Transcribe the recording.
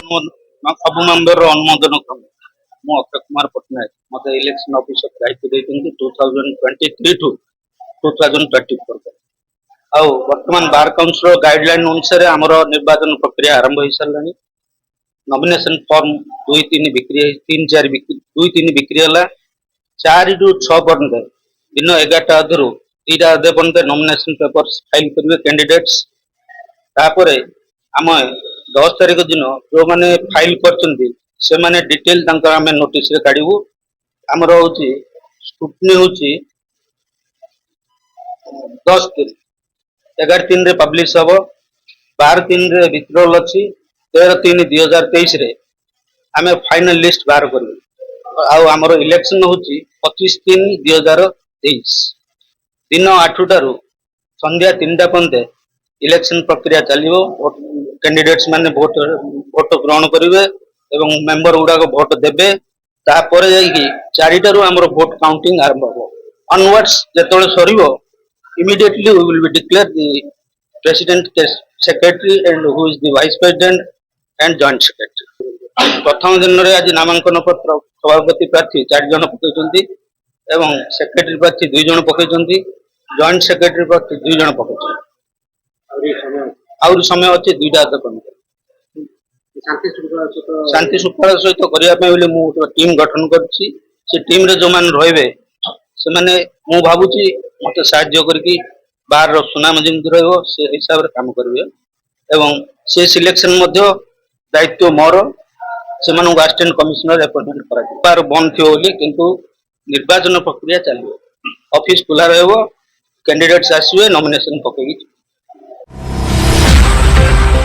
सब मेम्बर अनुमोदन क्रम मु अक्षय कुमार पट्टनायक मत इलेक्शन ऑफिसर दायित्व देते 2023 टू 2024 आउ वर्तमान बार काउंसिल गाइडलाइन अनुसार आमर निर्वाचन प्रक्रिया आरंभ हो सारा नॉमिनेशन फॉर्म 2-3 बिक्री 3-4 बिक्री 2-3 बिक्री है 4 ରୁ 6 पर्यंत दिन 11टा अधरू 2टा अधे पर्यंत नॉमिनेशन पेपर फाइल करेंगे कैंडिडेट्स तापर आम 10 तारीख दिन जो मैंने फाइल कर डिटेल आम नोटिस काढ़ू आमर हूँ स्क्रूटनी हूँ 10-3 11-3 पब्लिश हम 12-3 विथड्रॉल अच्छी 13-3-2023 आम फाइनल लिस्ट बाहर करूँ आमर इलेक्शन हूँ 25-3-2023 दिन 8टारू संध्या 3टा पर्यंत इलेक्शन प्रक्रिया चलो कैंडिडेट्स माने भोट ग्रहण करेंगे एवं मेंबर गुड़ाक भोट देवे तापर जाकि 4टारू आमर भोट काउंटिंग आरंभ हो अनवर्ड्स जो sir immediately we will be declare the president secretary and who is the vice president and joint secretary प्रथम दिन में आज नामांकन पत्र सभापति प्रार्थी 4 जन पकड़ एवं सेक्रेटरी प्रार्थी 2 जन पकड़ जॉइंट सेक्रेटरी प्रार्थी 2 जन पकड़ आउरी समय अच्छे 2टा पर्यंत शांति श्रृंखला सहित करने टीम गठन करी टीम रे जो मैंने रही से मैंने मु भावुची मत साहाय्य करके बाहर सुनाम जमी रे हिसाब से काम करेंगे एवं से सिलेक्शन दायित्व मोर से असिस्टेंट कमिश्नर अपॉइंटमेंट कर बंद थी किंतु निर्वाचन प्रक्रिया चलो ऑफिस खुला रहा कैंडिडेट्स आसवे नॉमिनेशन पकई